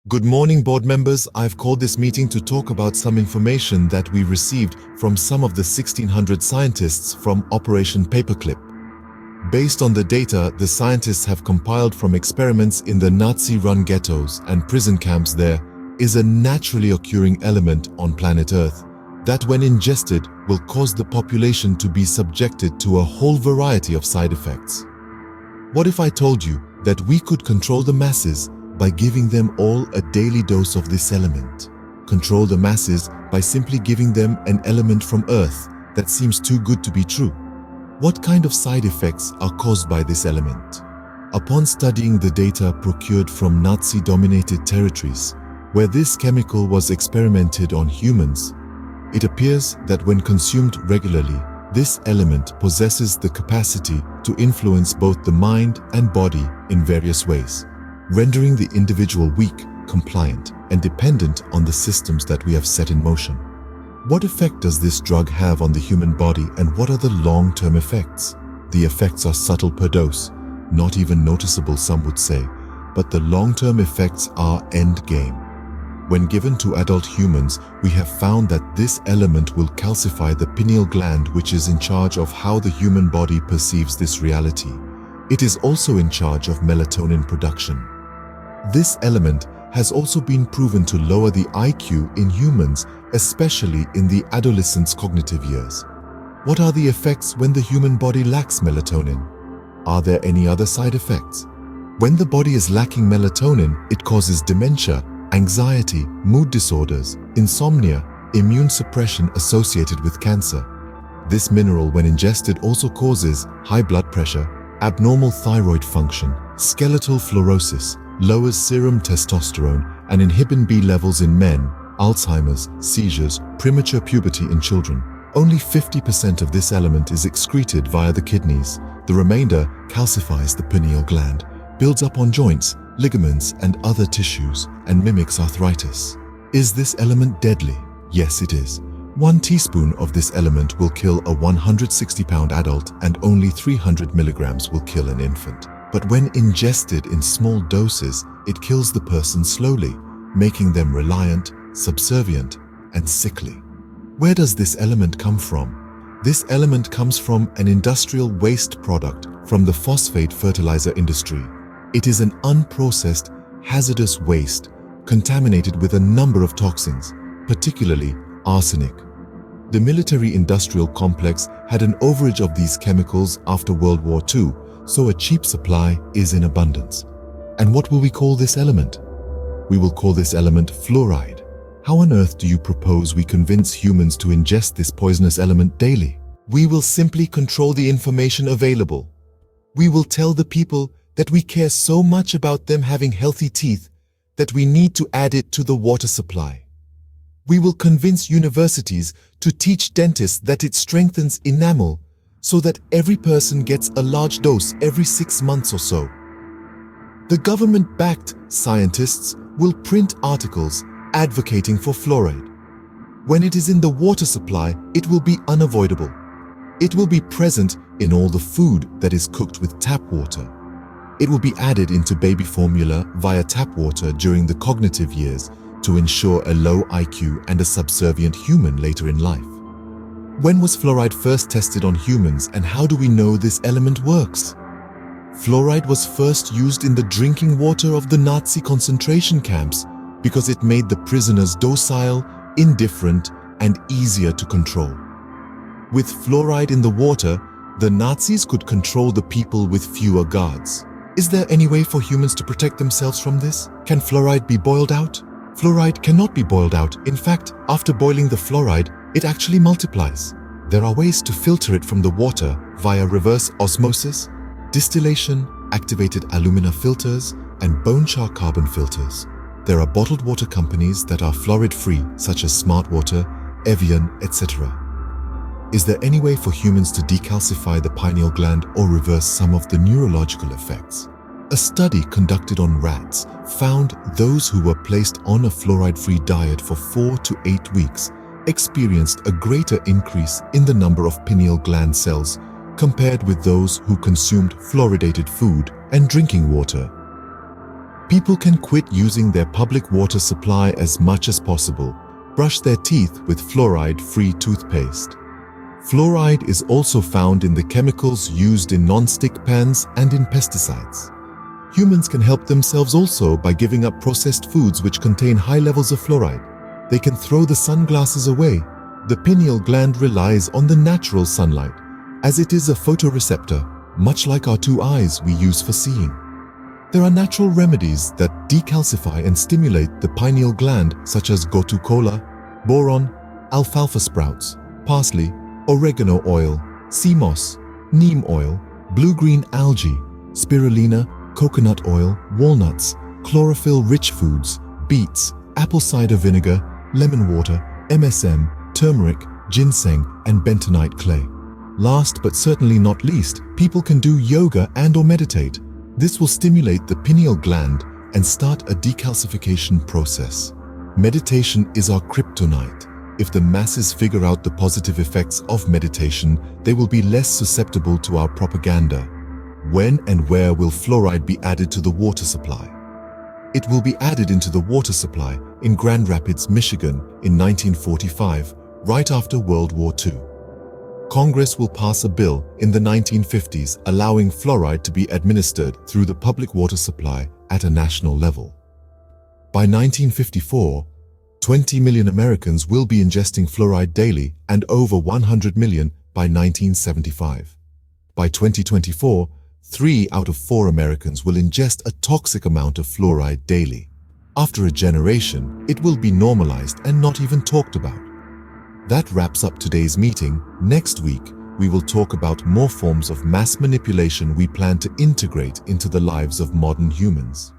Good morning, board members. I've called this meeting to talk about some information that we received from some of the 1600 scientists from Operation Paperclip. Based on the data the scientists have compiled from experiments in the Nazi-run ghettos and prison camps, there is a naturally occurring element on planet Earth that, when ingested, will cause the population to be subjected to a whole variety of side effects. What if I told you that we could control the masses by giving them all a daily dose of this element? Control the masses by simply giving them an element from Earth that seems too good to be true. What kind of side effects are caused by this element? Upon studying the data procured from Nazi-dominated territories, where this chemical was experimented on humans, it appears that when consumed regularly, this element possesses the capacity to influence both the mind and body in various ways, rendering the individual weak, compliant, and dependent on the systems that we have set in motion. What effect does this drug have on the human body, and what are the long-term effects? The effects are subtle per dose, not even noticeable, some would say, but the long-term effects are endgame. When given to adult humans, we have found that this element will calcify the pineal gland, which is in charge of how the human body perceives this reality. It is also in charge of melatonin production. This element has also been proven to lower the IQ in humans, especially in the adolescent's cognitive years. What are the effects when the human body lacks melatonin? Are there any other side effects? When the body is lacking melatonin, it causes dementia, anxiety, mood disorders, insomnia, immune suppression associated with cancer. This mineral, when ingested, also causes high blood pressure, abnormal thyroid function, skeletal fluorosis, lowers serum testosterone, and inhibin B levels in men, Alzheimer's, seizures, premature puberty in children. Only 50% of this element is excreted via the kidneys. The remainder calcifies the pineal gland, builds up on joints, ligaments, and other tissues, and mimics arthritis. Is this element deadly? Yes, it is. 1 teaspoon of this element will kill a 160-pound adult, and only 300 milligrams will kill an infant. But when ingested in small doses, it kills the person slowly, making them reliant, subservient, and sickly. Where does this element come from? This element comes from an industrial waste product from the phosphate fertilizer industry. It is an unprocessed, hazardous waste contaminated with a number of toxins, particularly arsenic. The military-industrial complex had an overage of these chemicals after World War II, so a cheap supply is in abundance. And what will we call this element? We will call this element fluoride. How on earth do you propose we convince humans to ingest this poisonous element daily? We will simply control the information available. We will tell the people that we care so much about them having healthy teeth that we need to add it to the water supply. We will convince universities to teach dentists that it strengthens enamel so that every person gets a large dose every 6 months or so. The government-backed scientists will print articles advocating for fluoride. When it is in the water supply, it will be unavoidable. It will be present in all the food that is cooked with tap water. It will be added into baby formula via tap water during the cognitive years to ensure a low IQ and a subservient human later in life. When was fluoride first tested on humans, and how do we know this element works? Fluoride was first used in the drinking water of the Nazi concentration camps because it made the prisoners docile, indifferent, and easier to control. With fluoride in the water, the Nazis could control the people with fewer guards. Is there any way for humans to protect themselves from this? Can fluoride be boiled out? Fluoride cannot be boiled out. In fact, after boiling the fluoride, it actually multiplies. There are ways to filter it from the water via reverse osmosis, distillation, activated alumina filters, and bone char carbon filters. There are bottled water companies that are fluoride-free, such as Smart Water, Evian, etc. Is there any way for humans to decalcify the pineal gland or reverse some of the neurological effects? A study conducted on rats found those who were placed on a fluoride-free diet for 4 to 8 weeks experienced a greater increase in the number of pineal gland cells compared with those who consumed fluoridated food and drinking water. People can quit using their public water supply as much as possible. Brush their teeth with fluoride-free toothpaste. Fluoride is also found in the chemicals used in non-stick pans and in pesticides. Humans can help themselves also by giving up processed foods which contain high levels of fluoride. They can throw the sunglasses away. The pineal gland relies on the natural sunlight, as it is a photoreceptor, much like our two eyes we use for seeing. There are natural remedies that decalcify and stimulate the pineal gland, such as gotu kola, boron, alfalfa sprouts, parsley, oregano oil, sea moss, neem oil, blue-green algae, spirulina, coconut oil, walnuts, chlorophyll-rich foods, beets, apple cider vinegar, lemon water, MSM, turmeric, ginseng, and bentonite clay. Last but certainly not least, people can do yoga and/or meditate. This will stimulate the pineal gland and start a decalcification process. Meditation is our kryptonite. If the masses figure out the positive effects of meditation, they will be less susceptible to our propaganda. When and where will fluoride be added to the water supply? It will be added into the water supply in Grand Rapids, Michigan in 1945, right after World War II. Congress will pass a bill in the 1950s allowing fluoride to be administered through the public water supply at a national level. By 1954, 20 million Americans will be ingesting fluoride daily and over 100 million by 1975. By 2024, 3 out of 4 Americans will ingest a toxic amount of fluoride daily. After a generation, it will be normalized and not even talked about. That wraps up today's meeting. Next week, we will talk about more forms of mass manipulation we plan to integrate into the lives of modern humans.